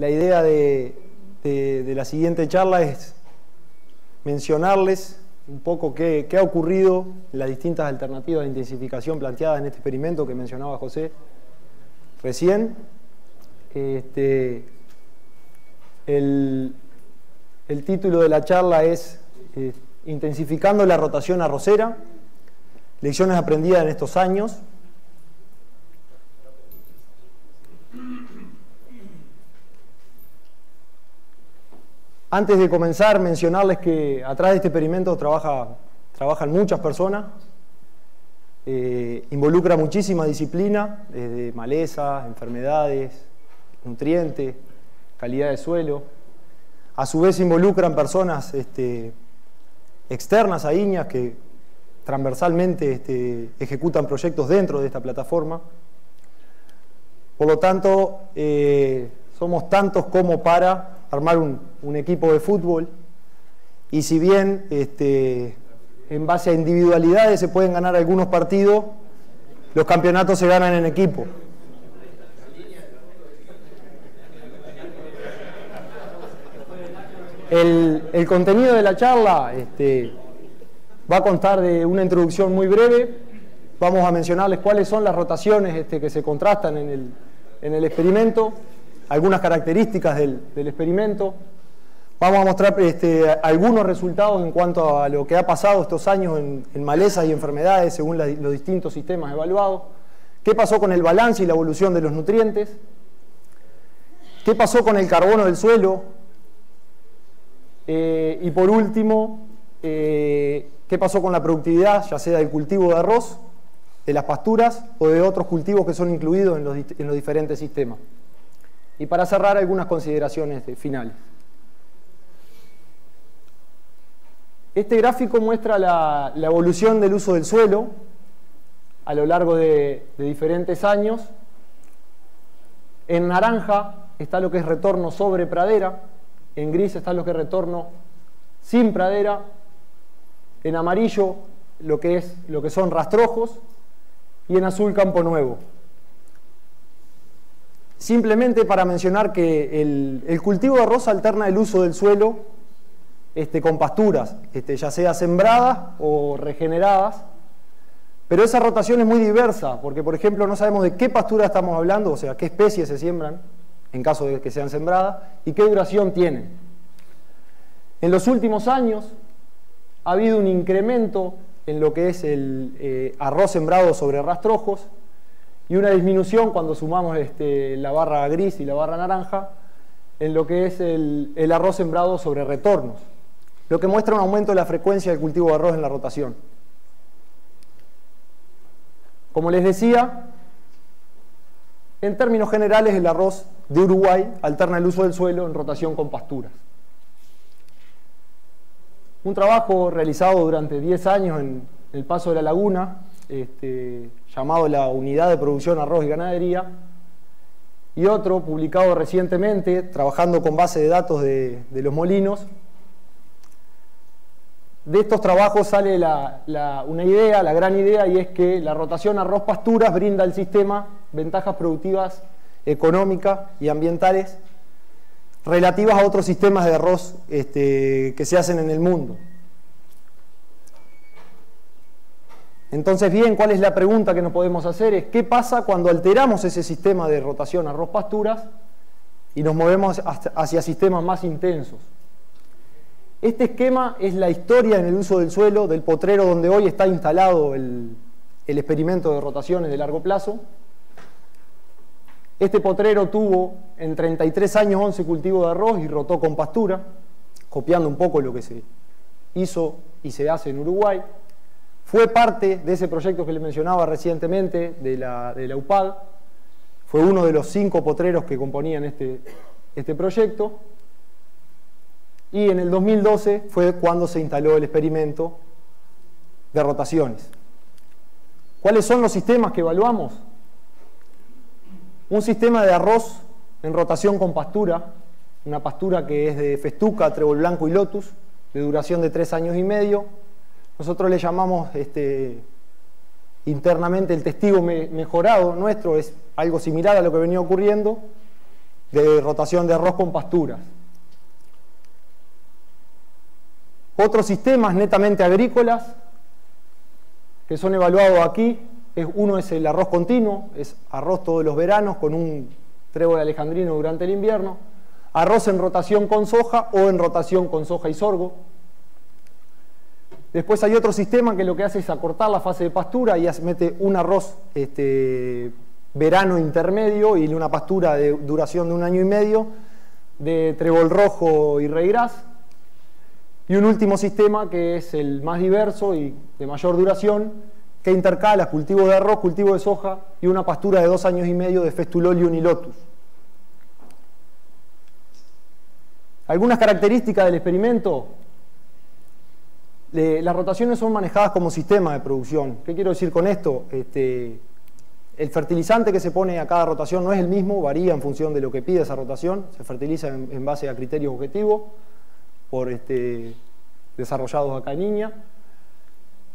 La idea de la siguiente charla es mencionarles un poco qué ha ocurrido en las distintas alternativas de intensificación planteadas en este experimento que mencionaba José recién. El título de la charla es Intensificando la rotación arrocera, lecciones aprendidas en estos años. Antes de comenzar, mencionarles que atrás de este experimento trabajan muchas personas, involucra muchísima disciplina, desde malezas, enfermedades, nutrientes, calidad de suelo. A su vez involucran personas externas a INEAS que transversalmente ejecutan proyectos dentro de esta plataforma. Por lo tanto, somos tantos como para armar un equipo de fútbol, y si bien en base a individualidades se pueden ganar algunos partidos, los campeonatos se ganan en equipo. El contenido de la charla va a constar de una introducción muy breve. Vamos a mencionarles cuáles son las rotaciones que se contrastan en el experimento, algunas características del experimento. Vamos a mostrar algunos resultados en cuanto a lo que ha pasado estos años en malezas y enfermedades según los distintos sistemas evaluados. ¿Qué pasó con el balance y la evolución de los nutrientes? ¿Qué pasó con el carbono del suelo? Y por último, ¿qué pasó con la productividad, ya sea del cultivo de arroz, de las pasturas o de otros cultivos que son incluidos en los diferentes sistemas? Y para cerrar, algunas consideraciones finales. Este gráfico muestra la evolución del uso del suelo a lo largo de diferentes años. En naranja está lo que es retorno sobre pradera, en gris está lo que es retorno sin pradera, en amarillo lo que son rastrojos y en azul campo nuevo. Simplemente para mencionar que el cultivo de arroz alterna el uso del suelo con pasturas, ya sea sembradas o regeneradas, pero esa rotación es muy diversa, porque por ejemplo no sabemos de qué pastura estamos hablando, o sea, qué especies se siembran, en caso de que sean sembradas, y qué duración tienen. En los últimos años ha habido un incremento en lo que es el arroz sembrado sobre rastrojos, y una disminución cuando sumamos la barra gris y la barra naranja en lo que es el arroz sembrado sobre retornos, lo que muestra un aumento de la frecuencia del cultivo de arroz en la rotación. Como les decía, en términos generales el arroz de Uruguay alterna el uso del suelo en rotación con pasturas. Un trabajo realizado durante 10 años en el Paso de la Laguna, llamado la Unidad de Producción Arroz y Ganadería, y otro publicado recientemente, trabajando con base de datos de los molinos. De estos trabajos sale una idea, la gran idea, y es que la rotación arroz-pasturas brinda al sistema ventajas productivas, económicas y ambientales relativas a otros sistemas de arroz que se hacen en el mundo. Entonces, bien, ¿cuál es la pregunta que nos podemos hacer? Es ¿qué pasa cuando alteramos ese sistema de rotación arroz-pasturas y nos movemos hacia sistemas más intensos? Este esquema es la historia en el uso del suelo del potrero donde hoy está instalado el experimento de rotaciones de largo plazo. Este potrero tuvo en 33 años 11 cultivos de arroz y rotó con pastura, copiando un poco lo que se hizo y se hace en Uruguay. Fue parte de ese proyecto que les mencionaba recientemente de la UPAD. Fue uno de los 5 potreros que componían este proyecto. Y en el 2012 fue cuando se instaló el experimento de rotaciones. ¿Cuáles son los sistemas que evaluamos? Un sistema de arroz en rotación con pastura, una pastura que es de festuca, trébol blanco y lotus, de duración de 3 años y medio. Nosotros le llamamos internamente el testigo mejorado nuestro, es algo similar a lo que venía ocurriendo. de rotación de arroz con pasturas. Otros sistemas netamente agrícolas que son evaluados aquí, uno es el arroz continuo, es arroz todos los veranos con un trébol alejandrino durante el invierno, arroz en rotación con soja o en rotación con soja y sorgo. Después hay otro sistema que lo que hace es acortar la fase de pastura y mete un arroz verano intermedio y una pastura de duración de 1 año y medio de trébol rojo y reigras. Y un último sistema que es el más diverso y de mayor duración, que intercala cultivo de arroz, cultivo de soja y una pastura de 2 años y medio de Festulolium y Lotus. Algunas características del experimento. Las rotaciones son manejadas como sistema de producción. ¿Qué quiero decir con esto? El fertilizante que se pone a cada rotación no es el mismo, varía en función de lo que pide esa rotación, se fertiliza en base a criterios objetivos por desarrollados acá en Niña.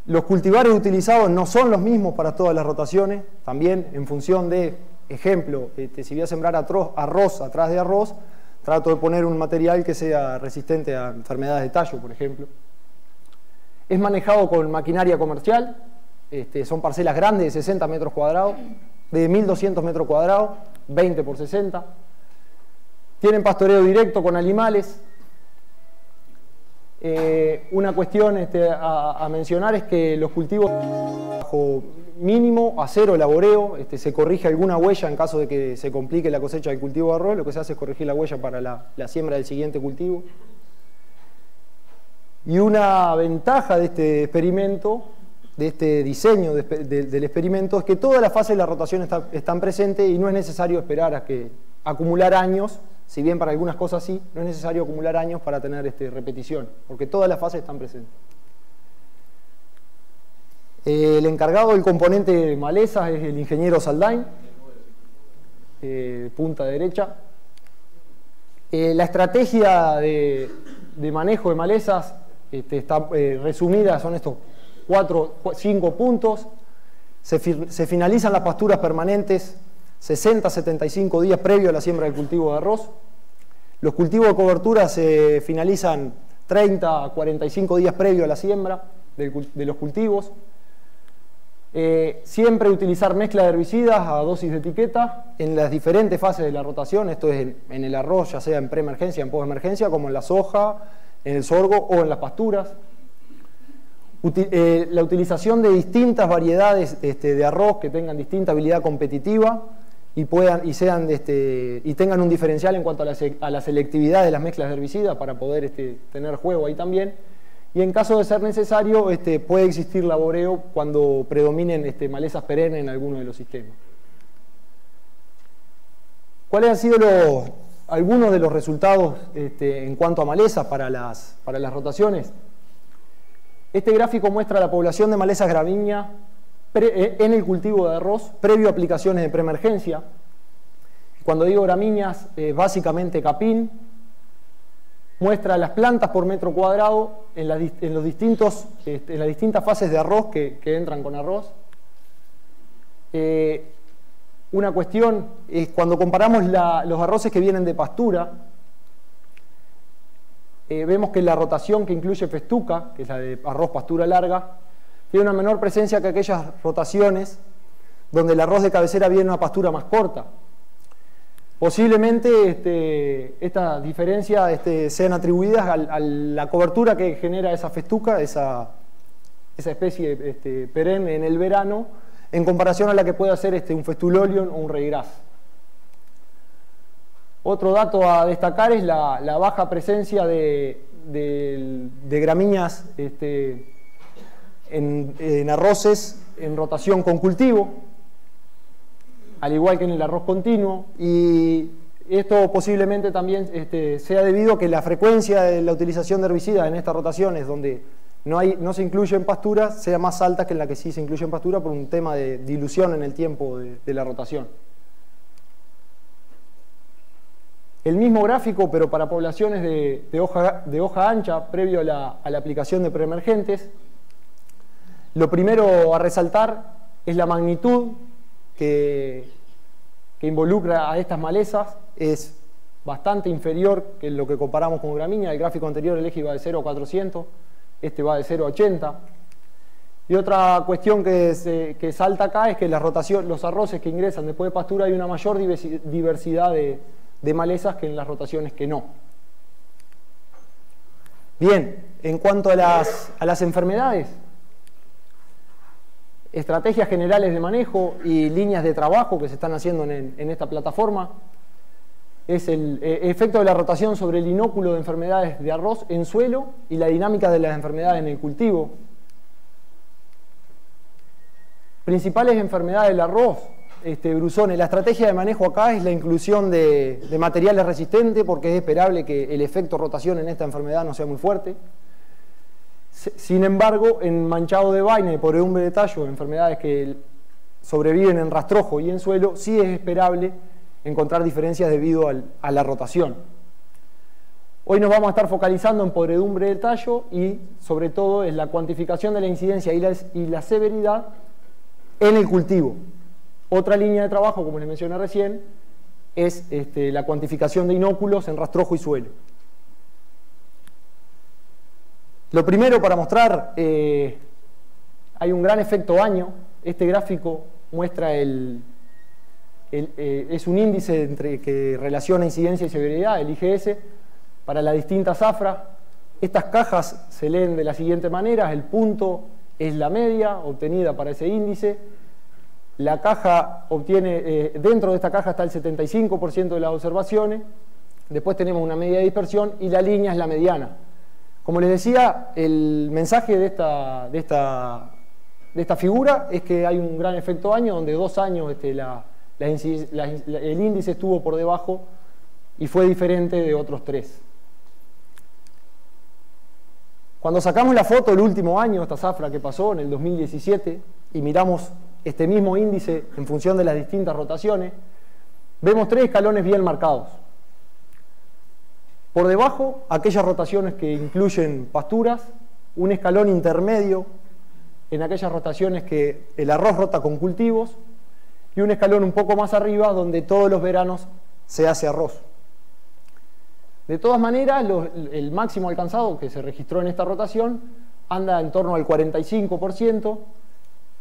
Los cultivares utilizados no son los mismos para todas las rotaciones, también en función de, ejemplo, si voy a sembrar arroz atrás de arroz, trato de poner un material que sea resistente a enfermedades de tallo, por ejemplo. Es manejado con maquinaria comercial, son parcelas grandes de 60 metros cuadrados, de 1200 metros cuadrados, 20 por 60. Tienen pastoreo directo con animales. Una cuestión a mencionar es que los cultivos bajo mínimo a 0 laboreo, se corrige alguna huella en caso de que se complique la cosecha del cultivo de arroz, lo que se hace es corregir la huella para la siembra del siguiente cultivo. Y una ventaja de este experimento, de este diseño del experimento, es que todas las fases de la rotación están presentes y no es necesario esperar a acumular años. Si bien para algunas cosas sí, no es necesario acumular años para tener repetición, porque todas las fases están presentes. El encargado del componente de malezas es el ingeniero Saldain, punta derecha. La estrategia de manejo de malezas está resumida, son estos 5 puntos. Se finalizan las pasturas permanentes 60-75 días previo a la siembra del cultivo de arroz. Los cultivos de cobertura se finalizan 30 a 45 días previo a la siembra de los cultivos. Siempre utilizar mezcla de herbicidas a dosis de etiqueta en las diferentes fases de la rotación. Esto es en el arroz, ya sea en preemergencia, en postemergencia, como en la soja, en el sorgo o en las pasturas. La utilización de distintas variedades de arroz que tengan distinta habilidad competitiva y tengan un diferencial en cuanto a la selectividad de las mezclas de herbicidas para poder tener juego ahí también. Y en caso de ser necesario, puede existir laboreo cuando predominen malezas perennes en alguno de los sistemas. ¿Cuáles han sido algunos de los resultados en cuanto a malezas para las rotaciones? Este gráfico muestra la población de malezas gramíneas en el cultivo de arroz previo a aplicaciones de preemergencia. Cuando digo gramíneas, básicamente capín. Muestra las plantas por metro cuadrado en las distintas fases de arroz que entran con arroz. Una cuestión es cuando comparamos los arroces que vienen de pastura, vemos que la rotación que incluye festuca, que es la de arroz pastura larga, tiene una menor presencia que aquellas rotaciones donde el arroz de cabecera viene en una pastura más corta. Posiblemente estas diferencias sean atribuidas a la cobertura que genera esa festuca, esa especie perenne en el verano, en comparación a la que puede hacer un Festulolium o un reigras. Otro dato a destacar es la baja presencia de gramíneas en arroces en rotación con cultivo, al igual que en el arroz continuo, y esto posiblemente también sea debido a que la frecuencia de la utilización de herbicidas en estas rotaciones donde no se incluye en pastura sea más alta que en la que sí se incluye en pastura por un tema de dilución en el tiempo de la rotación. El mismo gráfico, pero para poblaciones de hoja ancha previo a la aplicación de preemergentes. Lo primero a resaltar es la magnitud que involucra a estas malezas. Es bastante inferior que lo que comparamos con gramínea. El gráfico anterior el eje iba de 0 a 400, este va de 0 a 80. Y otra cuestión que salta acá es que los arroces que ingresan después de pastura hay una mayor diversidad de malezas que en las rotaciones que no. Bien, en cuanto a las enfermedades, estrategias generales de manejo y líneas de trabajo que se están haciendo en esta plataforma, es el efecto de la rotación sobre el inóculo de enfermedades de arroz en suelo y la dinámica de las enfermedades en el cultivo. Principales enfermedades del arroz, bruzones. La estrategia de manejo acá es la inclusión de materiales resistentes porque es esperable que el efecto rotación en esta enfermedad no sea muy fuerte. Sin embargo, en manchado de vaina y podredumbre de tallo, enfermedades que sobreviven en rastrojo y en suelo, sí es esperable encontrar diferencias debido a la rotación. Hoy nos vamos a estar focalizando en podredumbre del tallo y sobre todo en la cuantificación de la incidencia y la severidad en el cultivo. Otra línea de trabajo, como les mencioné recién, es la cuantificación de inóculos en rastrojo y suelo. Lo primero para mostrar, hay un gran efecto año. Este gráfico muestra es un índice que relaciona incidencia y severidad, el IGS, para las distintas zafras. Estas cajas se leen de la siguiente manera: el punto es la media obtenida para ese índice. La caja obtiene, dentro de esta caja está el 75% de las observaciones. Después tenemos una media de dispersión y la línea es la mediana. Como les decía, el mensaje de esta figura es que hay un gran efecto año, donde 2 años el índice estuvo por debajo y fue diferente de otros 3. Cuando sacamos la foto del último año, esta zafra que pasó en el 2017, y miramos este mismo índice en función de las distintas rotaciones, vemos 3 escalones bien marcados. Por debajo, aquellas rotaciones que incluyen pasturas, un escalón intermedio en aquellas rotaciones que el arroz rota con cultivos, y un escalón un poco más arriba donde todos los veranos se hace arroz. De todas maneras, el máximo alcanzado que se registró en esta rotación anda en torno al 45%,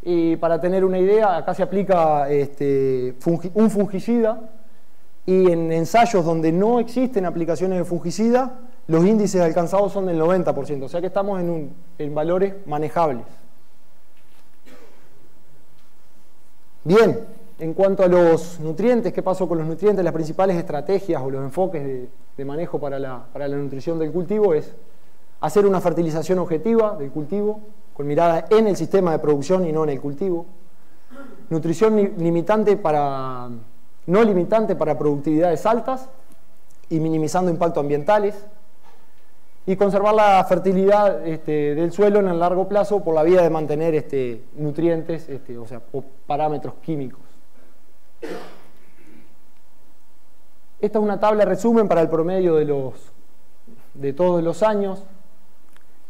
y para tener una idea, acá se aplica un fungicida, y en ensayos donde no existen aplicaciones de fungicida, los índices alcanzados son del 90%, o sea que estamos en valores manejables. Bien, en cuanto a los nutrientes, ¿qué pasó con los nutrientes? Las principales estrategias o los enfoques de manejo para la nutrición del cultivo es hacer una fertilización objetiva del cultivo, con mirada en el sistema de producción y no en el cultivo. Nutrición no limitante para productividades altas y minimizando impactos ambientales. Y conservar la fertilidad del suelo en el largo plazo por la vía de mantener nutrientes, o parámetros químicos. Esta es una tabla de resumen para el promedio de todos los años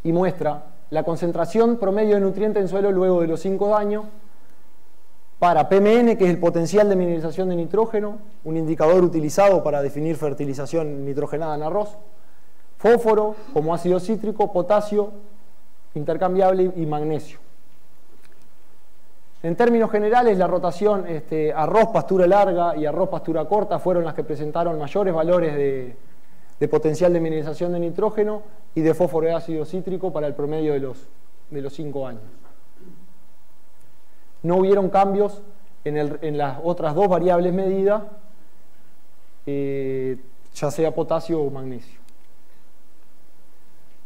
y muestra la concentración promedio de nutrientes en suelo luego de los 5 años para PMN, que es el potencial de mineralización de nitrógeno, un indicador utilizado para definir fertilización nitrogenada en arroz, fósforo como ácido cítrico, potasio intercambiable y magnesio. En términos generales, la rotación arroz pastura larga y arroz pastura corta fueron las que presentaron mayores valores de potencial de mineralización de nitrógeno y de fósforo y ácido cítrico para el promedio de los 5 años. No hubieron cambios en las otras 2 variables medidas, ya sea potasio o magnesio.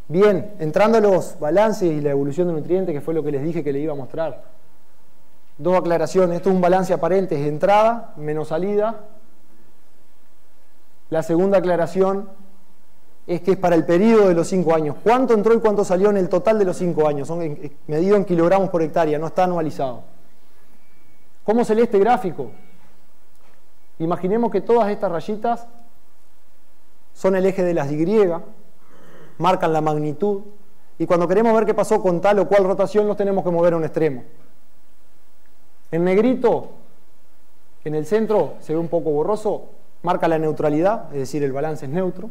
Bien, entrando a los balances y la evolución de nutrientes, que fue lo que les dije que le iba a mostrar. 2 aclaraciones. Esto es un balance aparente, es entrada menos salida. La segunda aclaración es que es para el periodo de los 5 años. ¿Cuánto entró y cuánto salió en el total de los 5 años? Son medido en kilogramos por hectárea, no está anualizado. ¿Cómo se lee este gráfico? Imaginemos que todas estas rayitas son el eje de las Y, marcan la magnitud, y cuando queremos ver qué pasó con tal o cual rotación, los tenemos que mover a un extremo. En negrito, en el centro, se ve un poco borroso, marca la neutralidad, es decir, el balance es neutro.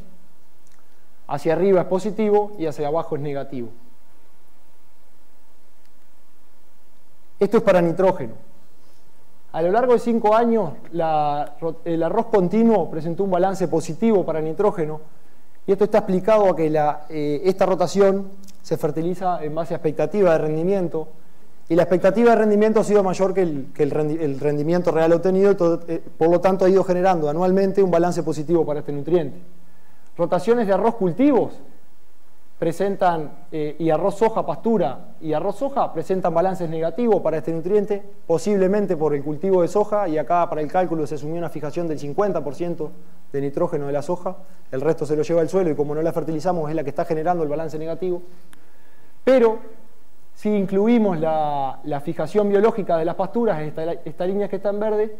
Hacia arriba es positivo y hacia abajo es negativo. Esto es para nitrógeno. A lo largo de 5 años, el arroz continuo presentó un balance positivo para nitrógeno, y esto está explicado a que esta rotación se fertiliza en base a expectativa de rendimiento, y la expectativa de rendimiento ha sido mayor que el rendimiento real obtenido, por lo tanto ha ido generando anualmente un balance positivo para este nutriente. Rotaciones de arroz cultivos presentan, y arroz soja pastura y arroz soja presentan balances negativos para este nutriente, posiblemente por el cultivo de soja, y acá para el cálculo se asumió una fijación del 50% de nitrógeno de la soja, el resto se lo lleva el suelo y como no la fertilizamos es la que está generando el balance negativo. Pero si incluimos la fijación biológica de las pasturas, esta línea que está en verde,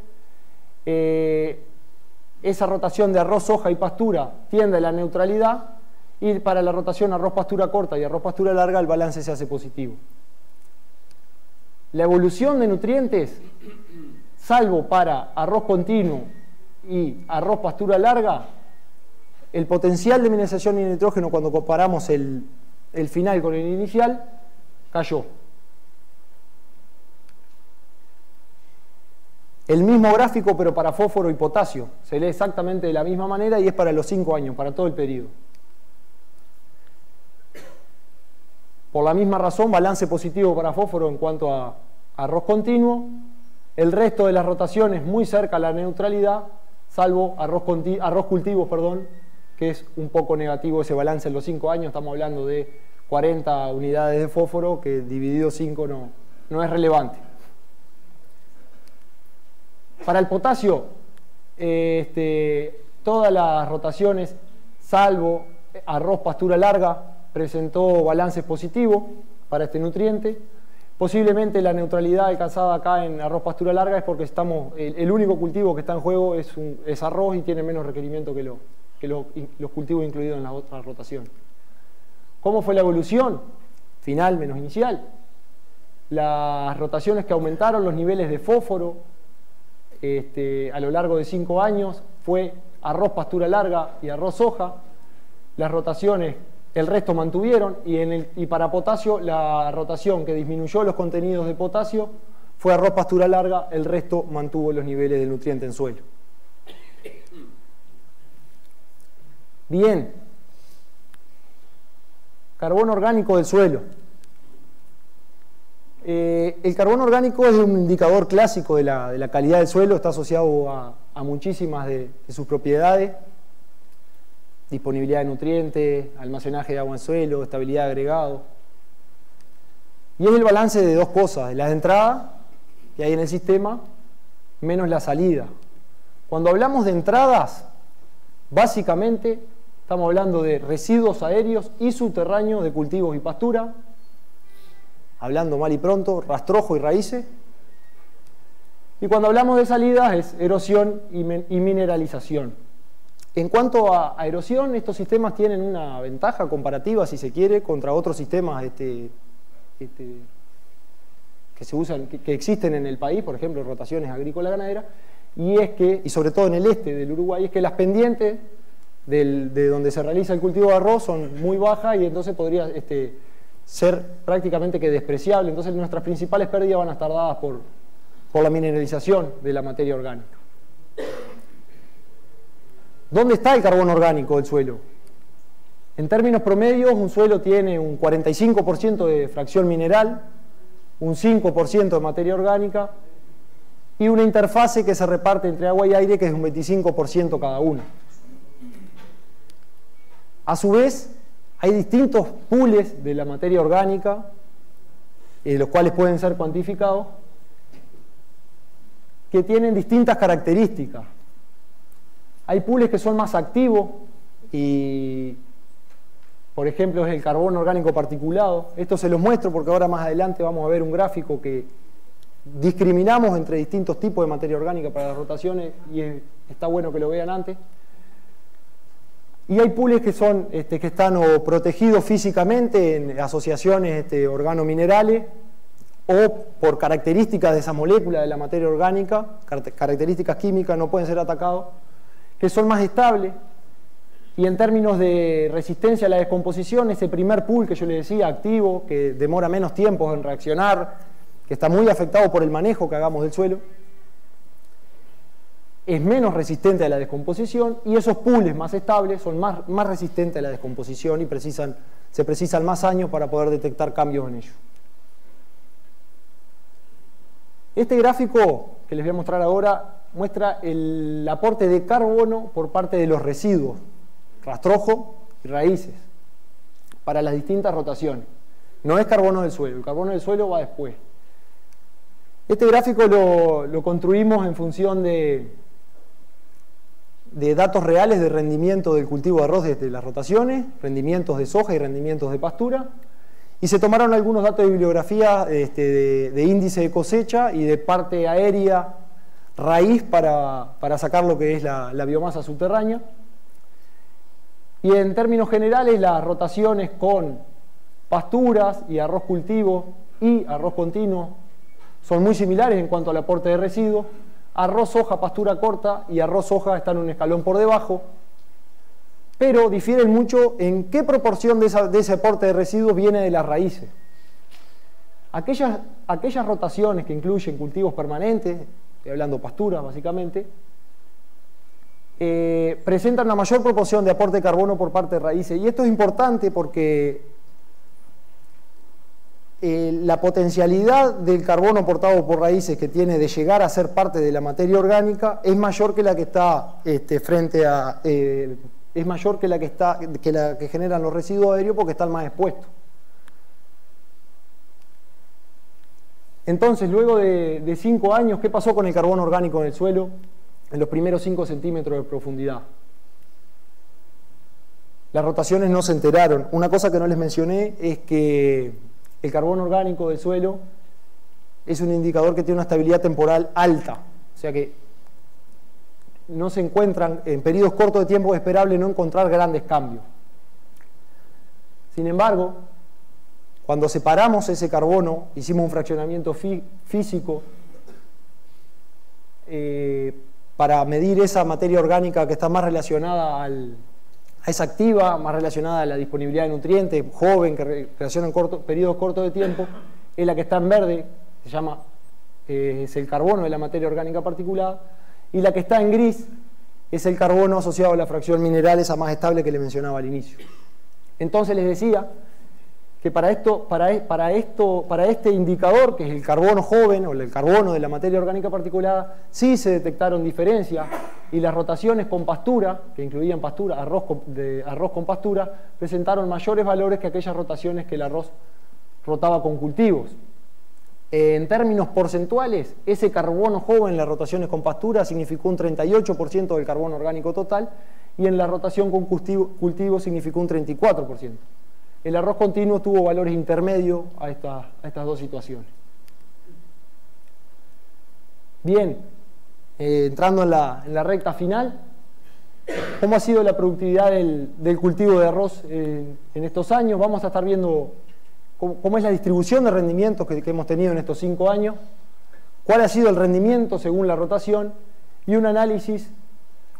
esa rotación de arroz, soja y pastura tiende a la neutralidad, y para la rotación arroz pastura corta y arroz pastura larga el balance se hace positivo. La evolución de nutrientes, salvo para arroz continuo y arroz pastura larga, el potencial de mineralización y nitrógeno cuando comparamos el final con el inicial cayó. El mismo gráfico pero para fósforo y potasio, se lee exactamente de la misma manera y es para los 5 años, para todo el periodo. Por la misma razón, balance positivo para fósforo en cuanto a arroz continuo, el resto de las rotaciones muy cerca a la neutralidad, salvo arroz cultivo, que es un poco negativo ese balance en los 5 años, estamos hablando de 40 unidades de fósforo, que dividido 5 no es relevante. Para el potasio, todas las rotaciones, salvo arroz pastura larga, presentó balances positivos para este nutriente. Posiblemente la neutralidad alcanzada acá en arroz pastura larga es porque el único cultivo que está en juego es arroz y tiene menos requerimiento que los cultivos incluidos en la otra rotación. ¿Cómo fue la evolución? Final menos inicial. Las rotaciones que aumentaron los niveles de fósforo a lo largo de 5 años fue arroz pastura larga y arroz soja. Las rotaciones, el resto mantuvieron, y para potasio la rotación que disminuyó los contenidos de potasio fue arroz pastura larga, el resto mantuvo los niveles del nutriente en suelo. Bien, carbono orgánico del suelo. El carbono orgánico es un indicador clásico de la calidad del suelo, está asociado a muchísimas de sus propiedades: disponibilidad de nutrientes, almacenaje de agua en suelo, estabilidad de agregado. Y es el balance de dos cosas: la de entrada que hay en el sistema menos la salida. Cuando hablamos de entradas, básicamente estamos hablando de residuos aéreos y subterráneos de cultivos y pastura, hablando mal y pronto, rastrojo y raíces. Y cuando hablamos de salidas es erosión y mineralización. En cuanto a erosión, estos sistemas tienen una ventaja comparativa, si se quiere, contra otros sistemas que se usan, que existen en el país, por ejemplo, rotaciones agrícolas ganaderas, y sobre todo en el este del Uruguay, es que las pendientes de donde se realiza el cultivo de arroz son muy bajas y entonces podría ser prácticamente que despreciable. Entonces nuestras principales pérdidas van a estar dadas por la mineralización de la materia orgánica. ¿Dónde está el carbono orgánico del suelo? En términos promedios, un suelo tiene un 45% de fracción mineral, un 5% de materia orgánica y una interfase que se reparte entre agua y aire que es un 25% cada una. A su vez, hay distintos pools de la materia orgánica, los cuales pueden ser cuantificados, que tienen distintas características. Hay pools que son más activos y, por ejemplo, es el carbono orgánico particulado. Esto se los muestro porque ahora más adelante vamos a ver un gráfico que discriminamos entre distintos tipos de materia orgánica para las rotaciones y está bueno que lo vean antes. Y hay pools que son que están o protegidos físicamente en asociaciones organominerales o por características de esa molécula de la materia orgánica, características químicas, no pueden ser atacados. que son más estables, y en términos de resistencia a la descomposición, ese primer pool que yo les decía, activo, que demora menos tiempo en reaccionar, que está muy afectado por el manejo que hagamos del suelo, es menos resistente a la descomposición, y esos pools más estables son más resistentes a la descomposición y se precisan más años para poder detectar cambios en ellos. Este gráfico que les voy a mostrar ahora muestra el aporte de carbono por parte de los residuos, rastrojo y raíces, para las distintas rotaciones. No es carbono del suelo, el carbono del suelo va después. Este gráfico lo construimos en función de datos reales de rendimiento del cultivo de arroz desde las rotaciones, rendimientos de soja y rendimientos de pastura, y se tomaron algunos datos de bibliografía de índice de cosecha y de parte aérea raíz para sacar lo que es la biomasa subterránea. Y en términos generales, las rotaciones con pasturas y arroz cultivo y arroz continuo son muy similares en cuanto al aporte de residuos. Arroz, soja, pastura corta y arroz, soja están un escalón por debajo, pero difieren mucho en qué proporción de ese aporte de residuos viene de las raíces. Aquellas rotaciones que incluyen cultivos permanentes, estoy hablando pasturas básicamente, presentan una mayor proporción de aporte de carbono por parte de raíces, y esto es importante porque la potencialidad del carbono aportado por raíces que tiene de llegar a ser parte de la materia orgánica es mayor que la que está es mayor que la que generan los residuos aéreos, porque están más expuestos. Entonces, luego de 5 años, ¿qué pasó con el carbono orgánico en el suelo en los primeros 5 centímetros de profundidad? Las rotaciones no se enteraron. Una cosa que no les mencioné es que el carbono orgánico del suelo es un indicador que tiene una estabilidad temporal alta, o sea que no se encuentran, en periodos cortos de tiempo es esperable no encontrar grandes cambios. Sin embargo, cuando separamos ese carbono, hicimos un fraccionamiento físico para medir esa materia orgánica que está más relacionada a esa activa, más relacionada a la disponibilidad de nutrientes, joven, que reacciona en periodos cortos de tiempo, es la que está en verde, es el carbono de la materia orgánica particulada, y la que está en gris es el carbono asociado a la fracción mineral, esa más estable que le mencionaba al inicio. Entonces les decía que para este indicador, que es el carbono joven o el carbono de la materia orgánica particulada, sí se detectaron diferencias, y las rotaciones con pastura, que incluían pastura, arroz con pastura, presentaron mayores valores que aquellas rotaciones que el arroz rotaba con cultivos. En términos porcentuales, ese carbono joven en las rotaciones con pastura significó un 38% del carbono orgánico total, y en la rotación con cultivo significó un 34%. El arroz continuo tuvo valores intermedios a estas dos situaciones. Bien, entrando en la recta final, ¿cómo ha sido la productividad del cultivo de arroz en estos años? Vamos a estar viendo cómo es la distribución de rendimientos que hemos tenido en estos 5 años, cuál ha sido el rendimiento según la rotación, y un análisis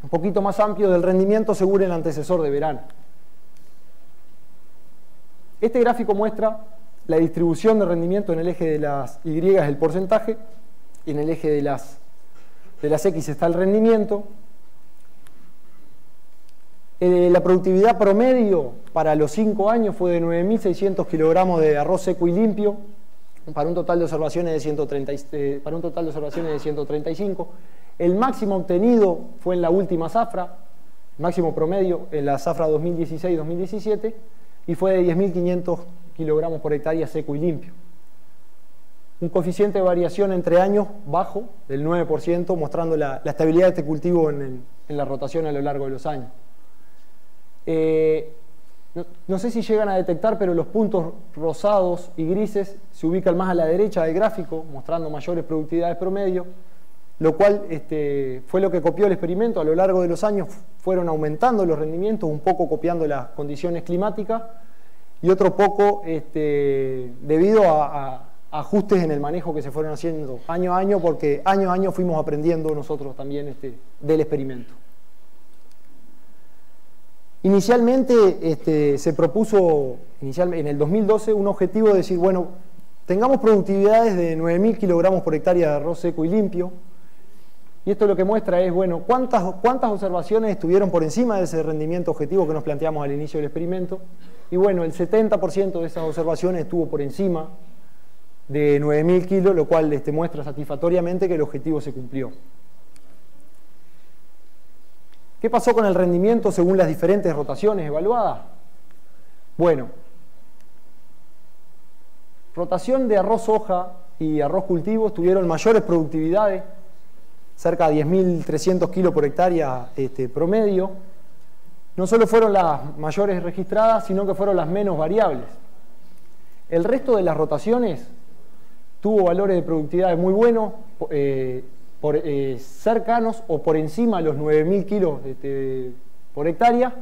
un poquito más amplio del rendimiento según el antecesor de verano. Este gráfico muestra la distribución de rendimiento. En el eje de las Y es el porcentaje, y en el eje de las X está el rendimiento. La productividad promedio para los 5 años fue de 9.600 kilogramos de arroz seco y limpio, para un total de observaciones de 135. El máximo obtenido fue en la última zafra, máximo promedio en la zafra 2016-2017, y fue de 10.500 kilogramos por hectárea seco y limpio. Un coeficiente de variación entre años bajo, del 9%, mostrando la estabilidad de este cultivo en la rotación a lo largo de los años. No sé si llegan a detectar, pero los puntos rosados y grises se ubican más a la derecha del gráfico, mostrando mayores productividades promedio, lo cual fue lo que copió el experimento. A lo largo de los años fueron aumentando los rendimientos, un poco copiando las condiciones climáticas y otro poco debido a ajustes en el manejo que se fueron haciendo año a año, porque año a año fuimos aprendiendo nosotros también del experimento. Inicialmente se propuso en el 2012 un objetivo de decir, bueno, tengamos productividades de 9.000 kilogramos por hectárea de arroz seco y limpio. Y esto lo que muestra es, bueno, cuántas observaciones estuvieron por encima de ese rendimiento objetivo que nos planteamos al inicio del experimento. Y bueno, el 70% de esas observaciones estuvo por encima de 9.000 kilos, lo cual muestra satisfactoriamente que el objetivo se cumplió. ¿Qué pasó con el rendimiento según las diferentes rotaciones evaluadas? Bueno, rotación de arroz soja y arroz cultivos tuvieron mayores productividades, cerca de 10.300 kilos por hectárea promedio. No solo fueron las mayores registradas, sino que fueron las menos variables. El resto de las rotaciones tuvo valores de productividad muy buenos, cercanos o por encima de los 9.000 kilos por hectárea,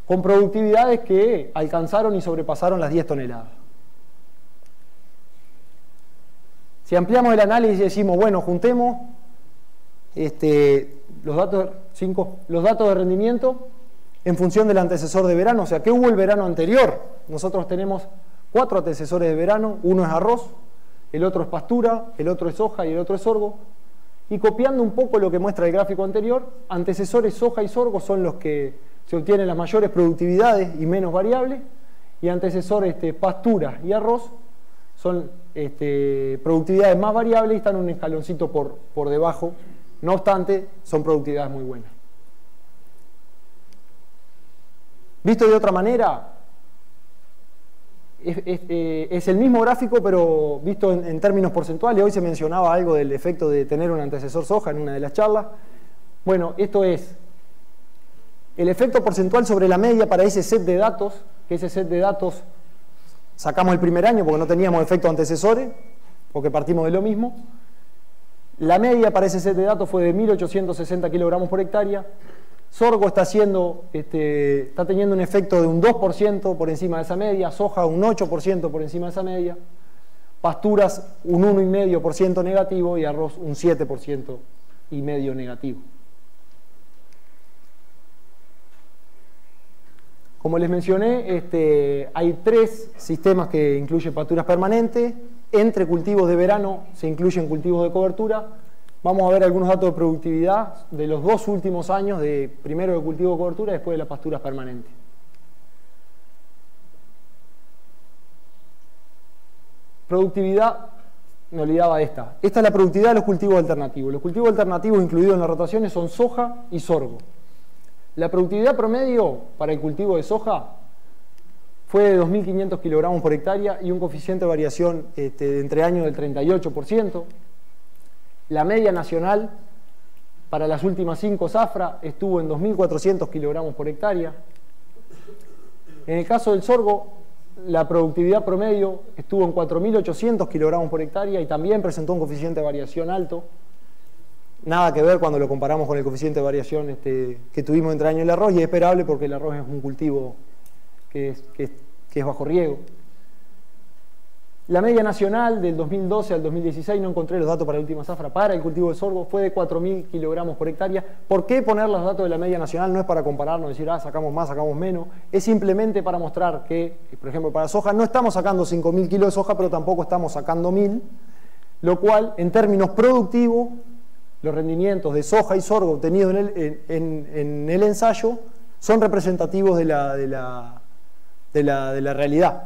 con productividades que alcanzaron y sobrepasaron las 10 toneladas. Si ampliamos el análisis y decimos, bueno, juntemos los datos de rendimiento en función del antecesor de verano, o sea, ¿qué hubo el verano anterior? Nosotros tenemos 4 antecesores de verano, uno es arroz, el otro es pastura, el otro es soja y el otro es sorgo. Y copiando un poco lo que muestra el gráfico anterior, antecesores soja y sorgo son los que se obtienen las mayores productividades y menos variables, y antecesores pastura y arroz son productividades más variables y están un escaloncito por debajo. No obstante, son productividades muy buenas. Visto de otra manera, es el mismo gráfico, pero visto en términos porcentuales. Hoy se mencionaba algo del efecto de tener un antecesor soja en una de las charlas. Bueno, esto es el efecto porcentual sobre la media para ese set de datos, que ese set de datos sacamos el primer año porque no teníamos efectos antecesores, porque partimos de lo mismo. La media para ese set de datos fue de 1.860 kilogramos por hectárea. Sorgo está teniendo un efecto de un 2% por encima de esa media, soja un 8% por encima de esa media, pasturas un 1,5% negativo y arroz un 7,5% negativo. Como les mencioné, hay 3 sistemas que incluyen pasturas permanentes. Entre cultivos de verano se incluyen cultivos de cobertura. Vamos a ver algunos datos de productividad de los 2 últimos años, primero de cultivo de cobertura y después de las pasturas permanentes. Productividad, me olvidaba de esta. Esta es la productividad de los cultivos alternativos. Los cultivos alternativos incluidos en las rotaciones son soja y sorgo. La productividad promedio para el cultivo de soja fue de 2.500 kilogramos por hectárea y un coeficiente de variación entre años del 38%. La media nacional para las últimas 5 zafras estuvo en 2.400 kilogramos por hectárea. En el caso del sorgo, la productividad promedio estuvo en 4.800 kilogramos por hectárea y también presentó un coeficiente de variación alto. Nada que ver cuando lo comparamos con el coeficiente de variación que tuvimos entre año y el arroz, y es esperable porque el arroz es un cultivo que es bajo riego. La media nacional del 2012 al 2016, no encontré los datos para la última zafra, para el cultivo de sorgo fue de 4.000 kilogramos por hectárea. ¿Por qué poner los datos de la media nacional? No es para compararnos, decir, sacamos más, sacamos menos. Es simplemente para mostrar que, por ejemplo, para soja no estamos sacando 5.000 kilos de soja, pero tampoco estamos sacando 1.000, lo cual, en términos productivos, los rendimientos de soja y sorgo obtenidos en el ensayo son representativos de la realidad.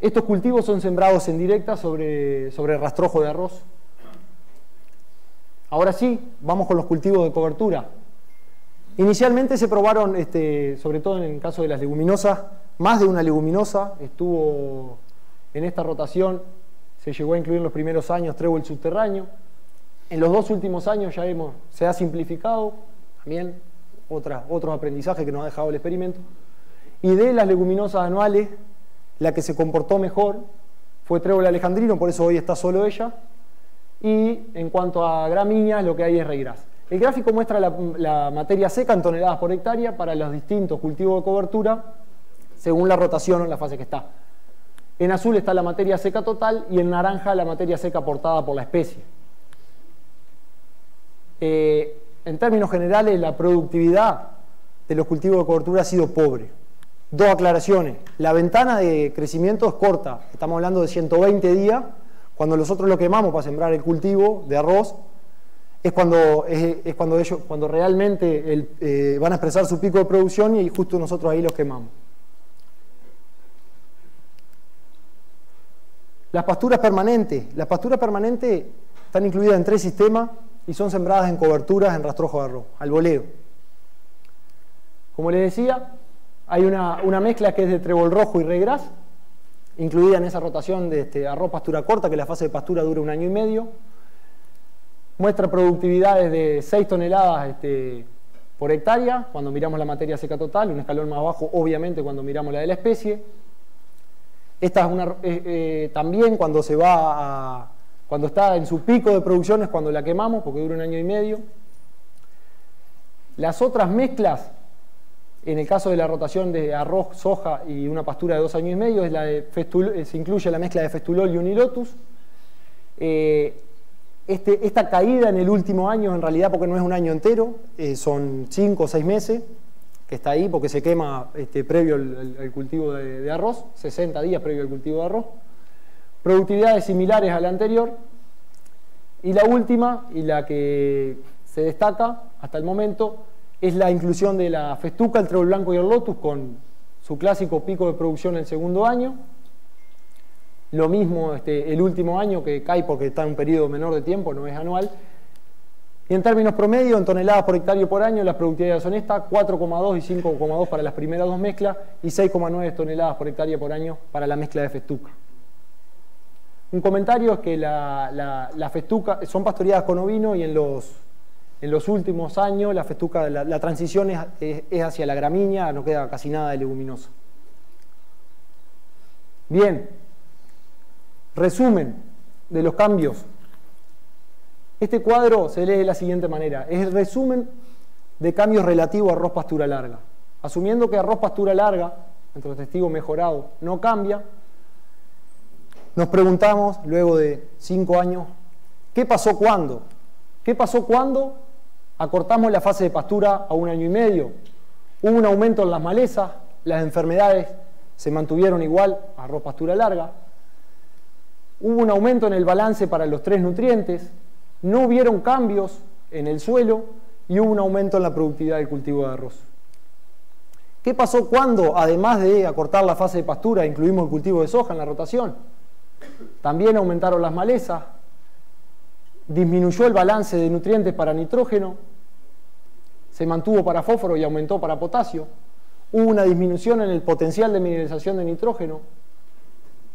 Estos cultivos son sembrados en directa sobre rastrojo de arroz. Ahora sí, vamos con los cultivos de cobertura. Inicialmente se probaron, sobre todo en el caso de las leguminosas, más de una leguminosa estuvo en esta rotación. Se llegó a incluir en los primeros años trébol subterráneo. En los 2 últimos años ya se ha simplificado, también otros aprendizajes que nos ha dejado el experimento. Y de las leguminosas anuales, la que se comportó mejor fue trébol alejandrino, por eso hoy está solo ella. Y en cuanto a gramíneas, lo que hay es ryegrass. El gráfico muestra la materia seca en toneladas por hectárea para los distintos cultivos de cobertura, según la rotación o en la fase que está. En azul está la materia seca total y en naranja la materia seca aportada por la especie. En términos generales, la productividad de los cultivos de cobertura ha sido pobre. Dos aclaraciones. La ventana de crecimiento es corta, estamos hablando de 120 días. Cuando nosotros lo quemamos para sembrar el cultivo de arroz, es cuando realmente van a expresar su pico de producción y justo nosotros ahí los quemamos. Las pasturas permanentes. Las pasturas permanentes están incluidas en 3 sistemas y son sembradas en coberturas en rastrojo de arroz, al voleo. Como les decía, hay una mezcla que es de trébol rojo y regras, incluida en esa rotación de arroz pastura corta, que la fase de pastura dura 1 año y medio. Muestra productividades de 6 toneladas por hectárea, cuando miramos la materia seca total, un escalón más bajo, obviamente, cuando miramos la de la especie. Esta es también cuando está en su pico de producción es cuando la quemamos, porque dura 1 año y medio. Las otras mezclas, en el caso de la rotación de arroz, soja y una pastura de 2 años y medio, es la de se incluye la mezcla de festulol y unilotus. Esta caída en el último año, en realidad, porque no es un año entero, son 5 o 6 meses, que está ahí porque se quema previo al cultivo de arroz, 60 días previo al cultivo de arroz. Productividades similares a la anterior. Y la última, y la que se destaca hasta el momento, es la inclusión de la festuca, el trébol blanco y el lotus con su clásico pico de producción en el segundo año. Lo mismo el último año, que cae porque está en un periodo menor de tiempo, no es anual. Y en términos promedio, en toneladas por hectárea por año, las productividades son estas: 4,2 y 5,2 para las primeras 2 mezclas y 6,9 toneladas por hectárea por año para la mezcla de festuca. Un comentario es que la festuca son pastoreadas con ovino y en los últimos años la festuca, la transición es hacia la gramínea, no queda casi nada de leguminoso. Bien, resumen de los cambios. Este cuadro se lee de la siguiente manera: es el resumen de cambios relativos a arroz pastura larga. Asumiendo que arroz pastura larga, nuestro testigo mejorado, no cambia, nos preguntamos, luego de 5 años, ¿qué pasó cuándo? ¿Qué pasó cuando acortamos la fase de pastura a 1 año y medio? Hubo un aumento en las malezas, las enfermedades se mantuvieron igual, arroz pastura larga. Hubo un aumento en el balance para los 3 nutrientes, no hubieron cambios en el suelo y hubo un aumento en la productividad del cultivo de arroz. ¿Qué pasó cuando, además de acortar la fase de pastura, incluimos el cultivo de soja en la rotación? También aumentaron las malezas, disminuyó el balance de nutrientes para nitrógeno, se mantuvo para fósforo y aumentó para potasio, hubo una disminución en el potencial de mineralización de nitrógeno,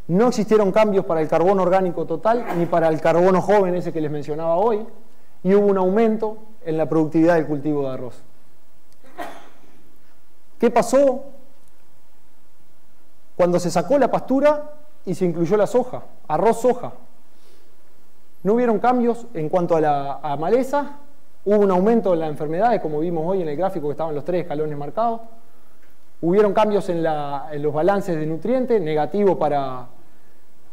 no existieron cambios para el carbono orgánico total ni para el carbono joven, ese que les mencionaba hoy, y hubo un aumento en la productividad del cultivo de arroz. ¿Qué pasó cuando se sacó la pastura y se incluyó la soja? Arroz-soja. No hubieron cambios en cuanto a maleza, hubo un aumento en las enfermedades, como vimos hoy en el gráfico que estaban los 3 escalones marcados. Hubieron cambios en los balances de nutrientes, negativo para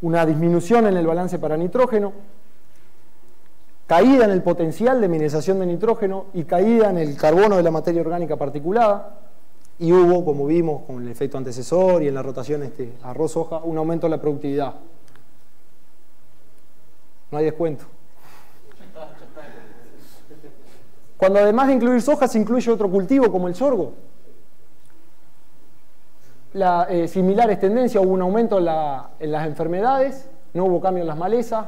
una disminución en el balance para nitrógeno, caída en el potencial de mineralización de nitrógeno y caída en el carbono de la materia orgánica particulada, y hubo, como vimos con el efecto antecesor y en la rotación arroz-soja, un aumento en la productividad. No hay descuento. Cuando además de incluir soja se incluye otro cultivo como el sorgo, similares tendencias, hubo un aumento en las enfermedades, no hubo cambio en las malezas,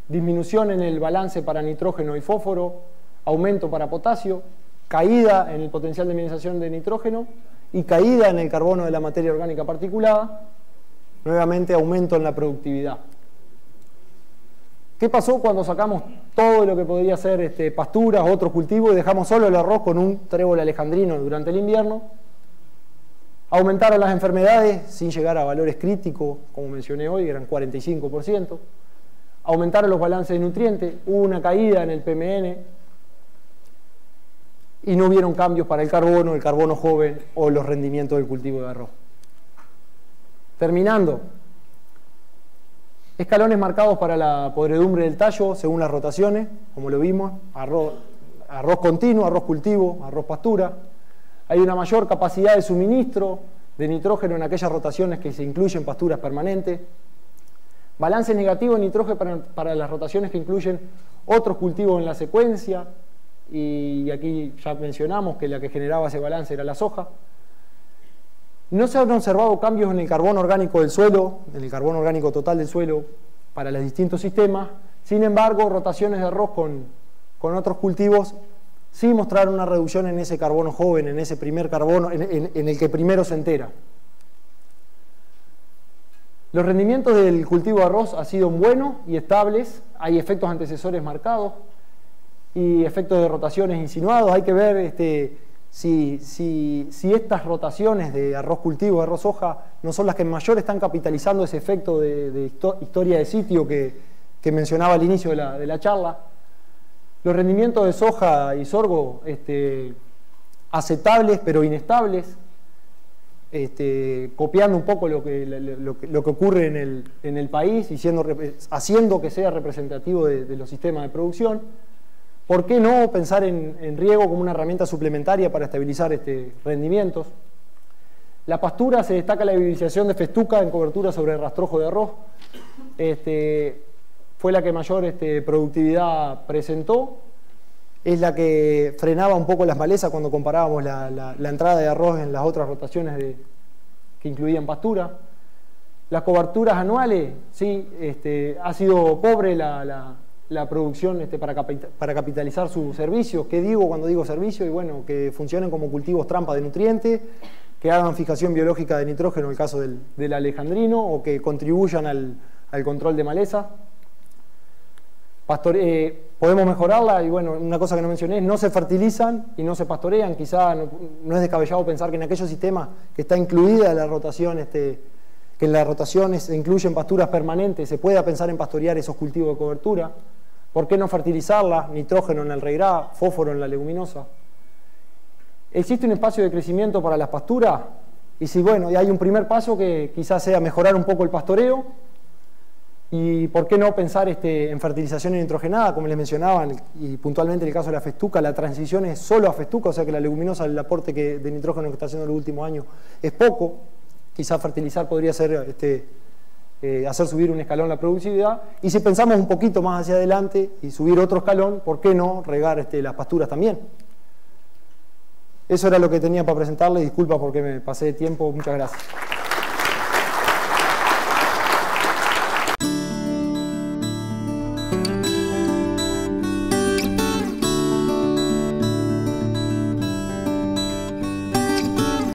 disminución en el balance para nitrógeno y fósforo, aumento para potasio, caída en el potencial de mineralización de nitrógeno y caída en el carbono de la materia orgánica particulada, nuevamente aumento en la productividad. ¿Qué pasó cuando sacamos todo lo que podría ser pasturas, otros cultivos y dejamos solo el arroz con un trébol alejandrino durante el invierno? Aumentaron las enfermedades sin llegar a valores críticos, como mencioné hoy, eran 45%. Aumentaron los balances de nutrientes, hubo una caída en el PMN y no hubieron cambios para el carbono joven o los rendimientos del cultivo de arroz. Terminando, escalones marcados para la podredumbre del tallo según las rotaciones, como lo vimos: arroz continuo, arroz cultivo, arroz pastura. Hay una mayor capacidad de suministro de nitrógeno en aquellas rotaciones que se incluyen pasturas permanentes. Balance negativo de nitrógeno para las rotaciones que incluyen otros cultivos en la secuencia. Y aquí ya mencionamos que la que generaba ese balance era la soja. No se han observado cambios en el carbono orgánico del suelo, en el carbono orgánico total del suelo para los distintos sistemas. Sin embargo, rotaciones de arroz con otros cultivos sí mostraron una reducción en ese carbono joven, en ese primer carbono, en el que primero se entera. Los rendimientos del cultivo de arroz han sido buenos y estables. Hay efectos antecesores marcados y efectos de rotaciones insinuados. Hay que ver si estas rotaciones de arroz cultivo, de arroz soja, no son las que mayor están capitalizando ese efecto de historia de sitio que mencionaba al inicio de la charla. Los rendimientos de soja y sorgo aceptables pero inestables, copiando un poco lo que ocurre en el país y haciendo que sea representativo de los sistemas de producción. ¿Por qué no pensar en riego como una herramienta suplementaria para estabilizar rendimientos? La pastura, se destaca la hibridización de festuca en cobertura sobre rastrojo de arroz. Fue la que mayor productividad presentó. Es la que frenaba un poco las malezas cuando comparábamos la entrada de arroz en las otras rotaciones que incluían pastura. Las coberturas anuales, sí, ha sido pobre la producción para capitalizar sus servicios. ¿Qué digo cuando digo servicio? Y bueno, que funcionen como cultivos trampa de nutrientes, que hagan fijación biológica de nitrógeno en el caso del alejandrino, o que contribuyan al control de maleza. Podemos mejorarla, y bueno, una cosa que no mencioné, no se fertilizan y no se pastorean. Quizá no es descabellado pensar que en aquellos sistemas que está incluida la rotación, que en las rotaciones se incluyen pasturas permanentes, se pueda pensar en pastorear esos cultivos de cobertura. ¿Por qué no fertilizarla? Nitrógeno en el reirá, fósforo en la leguminosa. ¿Existe un espacio de crecimiento para las pasturas? Y si, bueno, hay un primer paso que quizás sea mejorar un poco el pastoreo. Y por qué no pensar en fertilización nitrogenada, como les mencionaba, y puntualmente en el caso de la festuca, la transición es solo a festuca, o sea que la leguminosa, el aporte de nitrógeno que está haciendo en los últimos años es poco. Quizás fertilizar podría ser hacer subir un escalón la productividad. Y si pensamos un poquito más hacia adelante y subir otro escalón, ¿por qué no regar las pasturas también? Eso era lo que tenía para presentarles. Disculpa porque me pasé de tiempo. Muchas gracias.